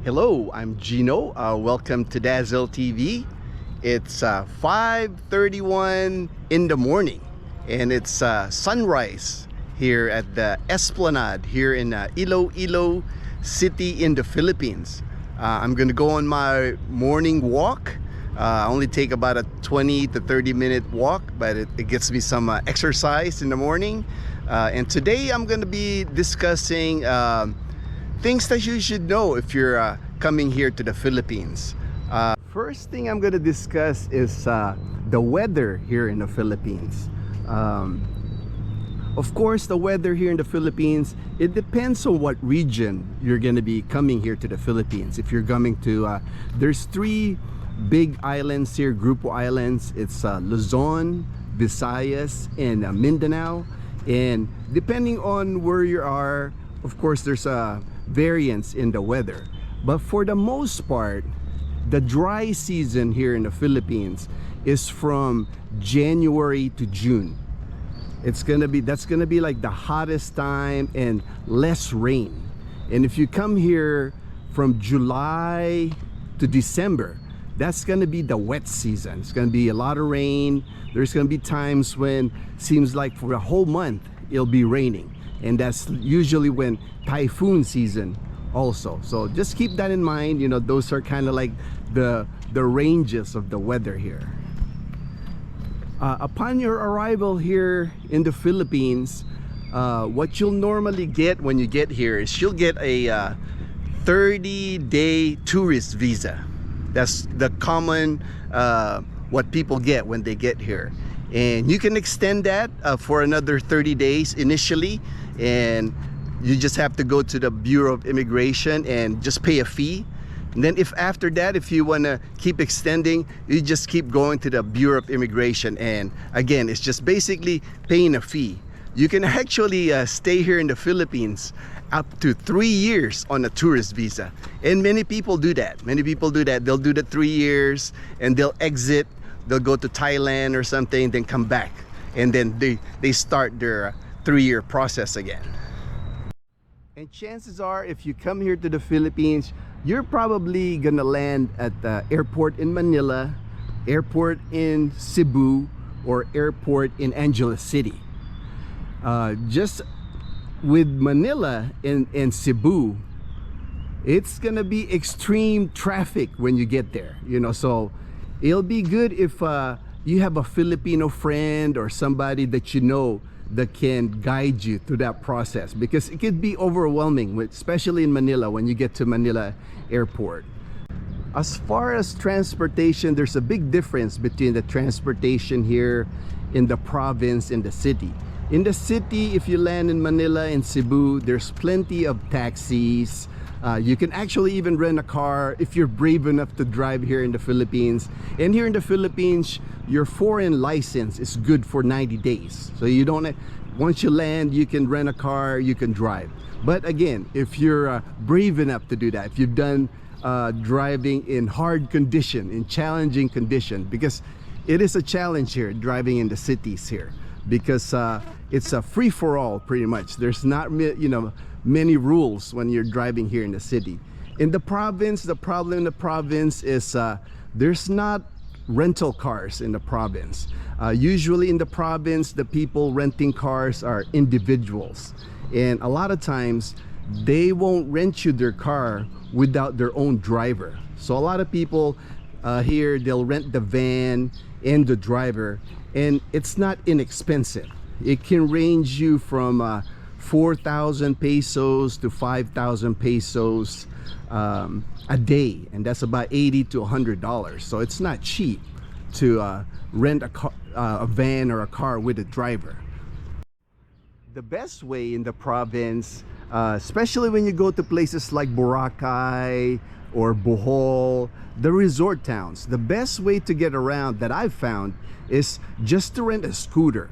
Hello, I'm Gino. Welcome to Dazzle TV. It's 5:31 in the morning and it's sunrise here at the Esplanade here in Iloilo City in the Philippines. I'm gonna go on my morning walk. Only take about a 20 to 30 minute walk, but it gets me some exercise in the morning. And today I'm gonna be discussing things that you should know if you're coming here to the Philippines. First thing I'm going to discuss is the weather here in the Philippines. Of course, the weather here in the Philippines, it depends on what region you're going to be coming here to the Philippines. If you're coming to, there's three big islands here, Grupo Islands. It's Luzon, Visayas, and Mindanao. And depending on where you are, of course, there's a variance in the weather, but for the most part the dry season here in the Philippines is from January to June. That's gonna be like the hottest time and less rain. And if you come here from July to December, that's gonna be the wet season. It's gonna be a lot of rain. There's gonna be times when seems like for a whole month it'll be raining, and that's usually when typhoon season also. So just keep that in mind. You know, those are kind of like the ranges of the weather here. Upon your arrival here in the Philippines, what you'll normally get when you get here is you'll get a 30-day tourist visa. That's the common what people get when they get here, and you can extend that for another 30 days initially, and you just have to go to the Bureau of Immigration and just pay a fee. And then if after that, if you want to keep extending, you just keep going to the Bureau of Immigration, and again, it's just basically paying a fee. You can actually stay here in the Philippines up to 3 years on a tourist visa, and many people do that. They'll do the 3 years and they'll exit. They'll go to Thailand or something, then come back, and then they start their 3-year process again. And chances are, if you come here to the Philippines, you're probably gonna land at the airport in Manila, airport in Cebu, or airport in Angeles City. Just with Manila and Cebu, it's gonna be extreme traffic when you get there, you know. So it'll be good if you have a Filipino friend or somebody that you know that can guide you through that process, because it could be overwhelming, especially in Manila when you get to Manila airport. As far as transportation, there's a big difference between the transportation here in the province and the city. In the city, if you land in Manila and Cebu, there's plenty of taxis. You can actually even rent a car if you're brave enough to drive here in the Philippines. And here in the Philippines, your foreign license is good for 90 days. So you don't, once you land, you can rent a car, you can drive. But again, if you're brave enough to do that, if you've done driving in hard condition, in challenging condition, because it is a challenge here, driving in the cities here, because it's a free-for-all pretty much. There's not, you know, many rules when you're driving here in the city. In the province, the problem in the province is there's not rental cars in the province. Usually in the province, the people renting cars are individuals, and a lot of times they won't rent you their car without their own driver. So a lot of people here, they'll rent the van and the driver, and it's not inexpensive. It can range you from 4,000 pesos to 5,000 pesos a day, and that's about $80 to $100. So it's not cheap to rent a van or a car with a driver. The best way in the province, especially when you go to places like Boracay or Bohol, the resort towns, the best way to get around that I've found is just to rent a scooter.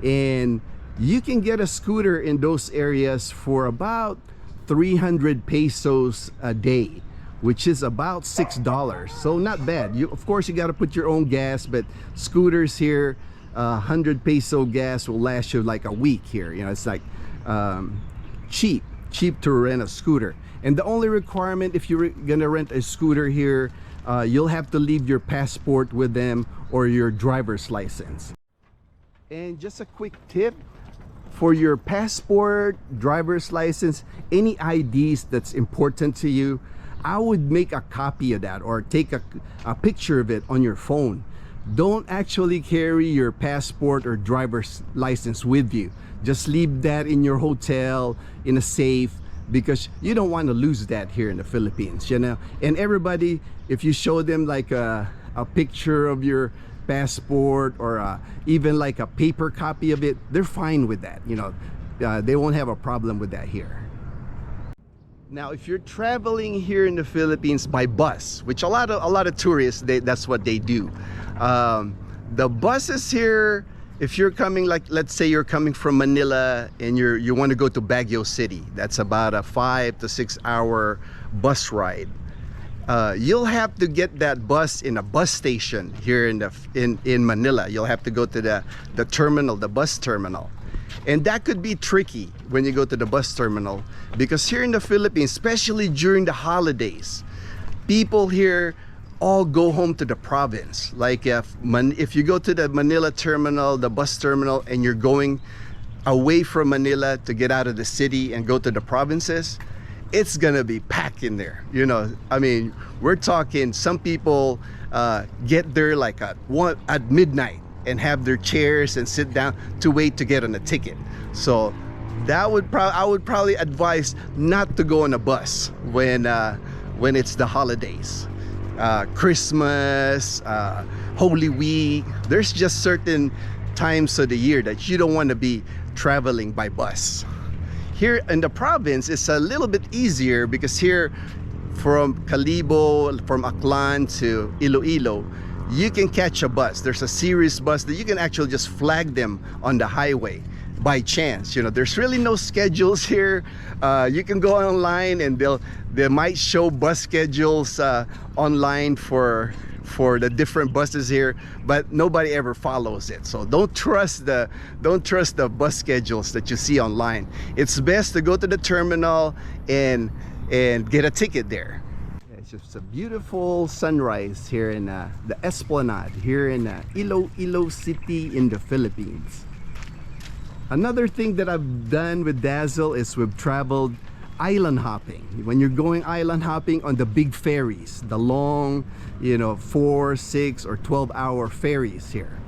And you can get a scooter in those areas for about 300 pesos a day, which is about $6. So not bad. Of course, you got to put your own gas, but scooters here, 100 peso gas will last you like a week here. You know, it's like cheap. cheap to rent a scooter. And the only requirement if you're gonna rent a scooter here, you'll have to leave your passport with them or your driver's license. And just a quick tip, for your passport, driver's license, any IDs that's important to you, I would make a copy of that or take a picture of it on your phone. Don't actually carry your passport or driver's license with you. Just leave that in your hotel in a safe, because you don't want to lose that here in the Philippines, you know. And everybody, if you show them like a picture of your passport or even like a paper copy of it, they're fine with that, you know. They won't have a problem with that here. Now if you're traveling here in the Philippines by bus, which a lot of tourists, that's what they do. The buses here, if you're coming, like let's say you're coming from Manila and you want to go to Baguio City, that's about a 5 to 6 hour bus ride. You'll have to get that bus in a bus station here in Manila. You'll have to go to the terminal, the bus terminal. And that could be tricky when you go to the bus terminal, because here in the Philippines, especially during the holidays, people here all go home to the province. Like if you go to the Manila terminal, the bus terminal, and you're going away from Manila to get out of the city and go to the provinces, it's gonna be packed in there, you know. I mean, we're talking some people get there like at midnight and have their chairs and sit down to wait to get on a ticket. So that I would probably advise not to go on a bus when it's the holidays, Christmas, Holy Week. There's just certain times of the year that you don't want to be traveling by bus. Here in the province, it's a little bit easier, because here from Kalibo, from Aklan to Iloilo, you can catch a bus. There's a series bus that you can actually just flag them on the highway by chance. You know, there's really no schedules here. You can go online and they might show bus schedules online for the different buses here, but nobody ever follows it. So don't trust the bus schedules that you see online. It's best to go to the terminal and get a ticket there. It's just a beautiful sunrise here in the Esplanade here in Iloilo City in the Philippines. Another thing that I've done with Dazzle is we've traveled island hopping. When you're going island hopping on the big ferries, the long, you know, 4, 6 or 12 hour ferries here.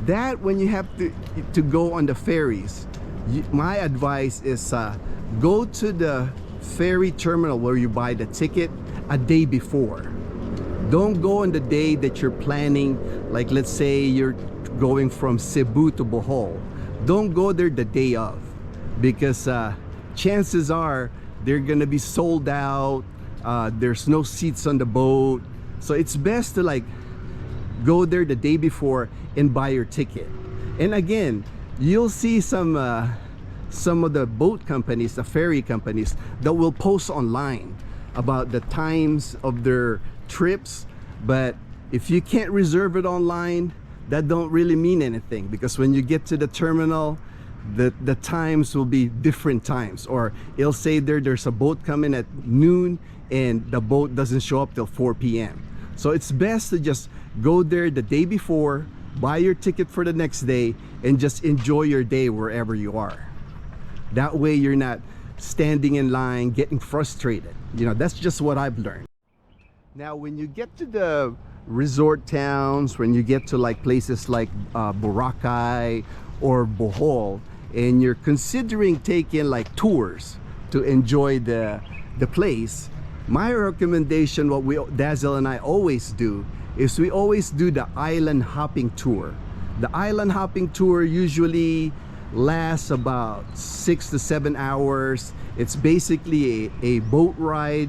That when you have to go on the ferries, my advice is go to the ferry terminal where you buy the ticket a day before. Don't go on the day that you're planning, like let's say you're going from Cebu to Bohol. Don't go there the day of, because chances are they're gonna be sold out. There's no seats on the boat, so it's best to like go there the day before and buy your ticket. And again, you'll see some of the boat companies, the ferry companies, that will post online about the times of their trips. But if you can't reserve it online, that don't really mean anything, because when you get to the terminal, the times will be different times, or it'll say there's a boat coming at noon and the boat doesn't show up till 4 p.m. So it's best to just go there the day before, buy your ticket for the next day, and just enjoy your day wherever you are. That way you're not standing in line getting frustrated. You know, that's just what I've learned. Now when you get to the resort towns, when you get to like places like Boracay or Bohol, and you're considering taking like tours to enjoy the place, my recommendation, what Dazzle and I always do, is we always do the island hopping tour. The island hopping tour usually lasts about 6 to 7 hours. It's basically a boat ride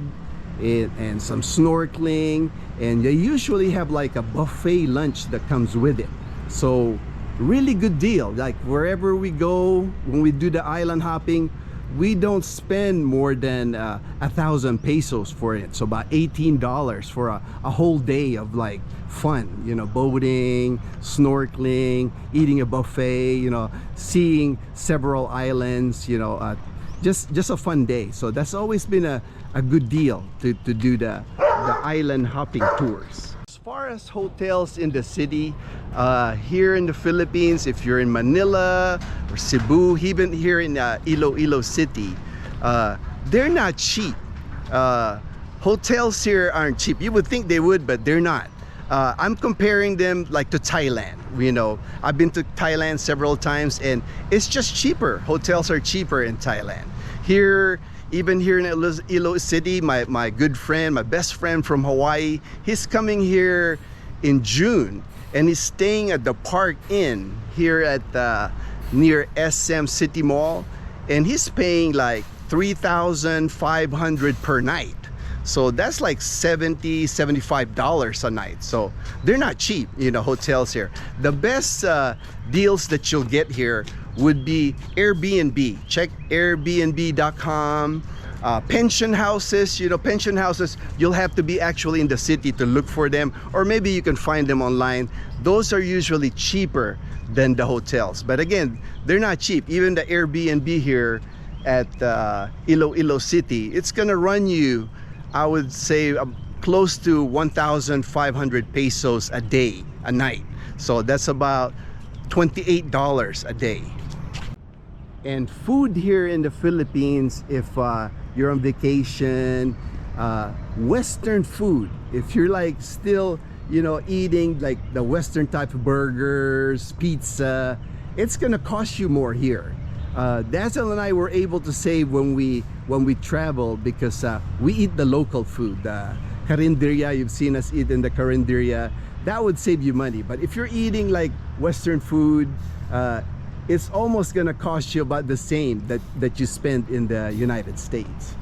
and some snorkeling, and they usually have like a buffet lunch that comes with it. So really good deal. Like wherever we go, when we do the island hopping, we don't spend more than 1,000 pesos for it. So about $18 for a whole day of like fun, you know, boating, snorkeling, eating a buffet, you know, seeing several islands, you know, just a fun day. So that's always been a good deal to do the island hopping tours. As far as hotels in the city, here in the Philippines, if you're in Manila or Cebu, even here in Iloilo City, they're not cheap. Hotels here aren't cheap. You would think they would, but they're not. I'm comparing them like to Thailand. You know, I've been to Thailand several times and it's just cheaper. Hotels are cheaper in Thailand. Here, even here in Iloilo City, my good friend, my best friend from Hawaii, he's coming here in June and he's staying at the Park Inn here at near SM City Mall, and he's paying like 3,500 per night. So that's like $75 a night. So they're not cheap, you know, hotels here. The best deals that you'll get here would be Airbnb. Check airbnb.com. Pension houses, you know, pension houses, you'll have to be actually in the city to look for them, or maybe you can find them online. Those are usually cheaper than the hotels. But again, they're not cheap. Even the Airbnb here at Iloilo City, it's gonna run you, I would say, close to 1,500 pesos a day, a night. So that's about $28 a day. And food here in the Philippines, if you're on vacation, Western food, if you're like still, you know, eating like the Western type of burgers, pizza, it's gonna cost you more here. Dazzle and I were able to save when we travel because we eat the local food. Carinderia, you've seen us eat in the Carinderia. That would save you money. But if you're eating like Western food, it's almost gonna cost you about the same that you spend in the United States.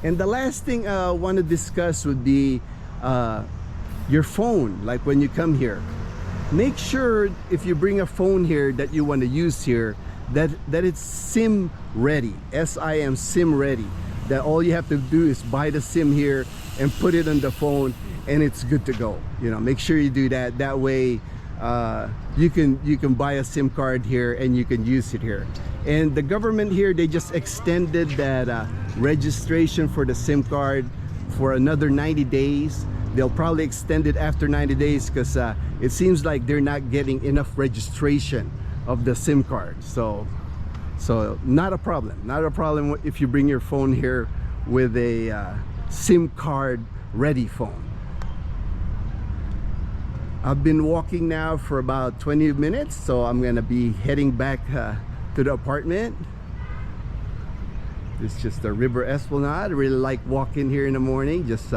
And the last thing I want to discuss would be your phone. Like when you come here, make sure if you bring a phone here that you want to use here, that it's SIM ready. SIM, SIM ready. That all you have to do is buy the SIM here and put it on the phone and it's good to go. You know, make sure you do that. That way you can buy a SIM card here and you can use it here. And the government here, they just extended that registration for the SIM card for another 90 days. They'll probably extend it after 90 days because it seems like they're not getting enough registration of the SIM card. So not a problem if you bring your phone here with a SIM card ready phone. I've been walking now for about 20 minutes, so I'm gonna be heading back to the apartment. It's just the River Esplanade. I really like walking here in the morning. Just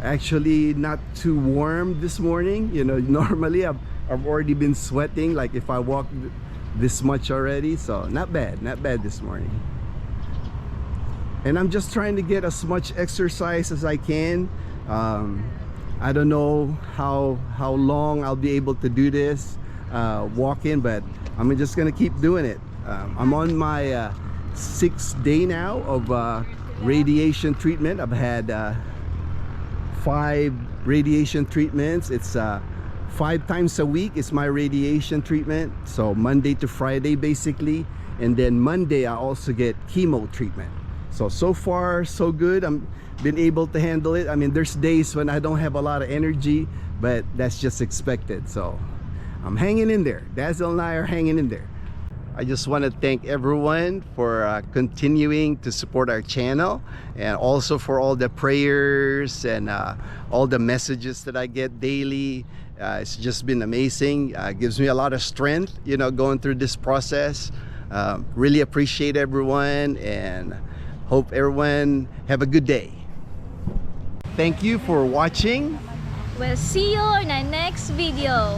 actually not too warm this morning. You know, normally I've already been sweating like if I walk this much already. So not bad this morning. And I'm just trying to get as much exercise as I can. I don't know how long I'll be able to do this walking, but I'm just gonna keep doing it. I'm on my 6th day now of radiation treatment. I've had 5 radiation treatments. It's 5 times a week is my radiation treatment, so Monday to Friday basically, and then Monday I also get chemo treatment. So far so good. I'm been able to handle it. I mean, there's days when I don't have a lot of energy, but that's just expected. So I'm hanging in there. Dazzle and I are hanging in there. I just want to thank everyone for continuing to support our channel, and also for all the prayers and all the messages that I get daily. It's just been amazing. Gives me a lot of strength, you know, going through this process. Really appreciate everyone and hope everyone have a good day. Thank you for watching. We'll see you in our next video.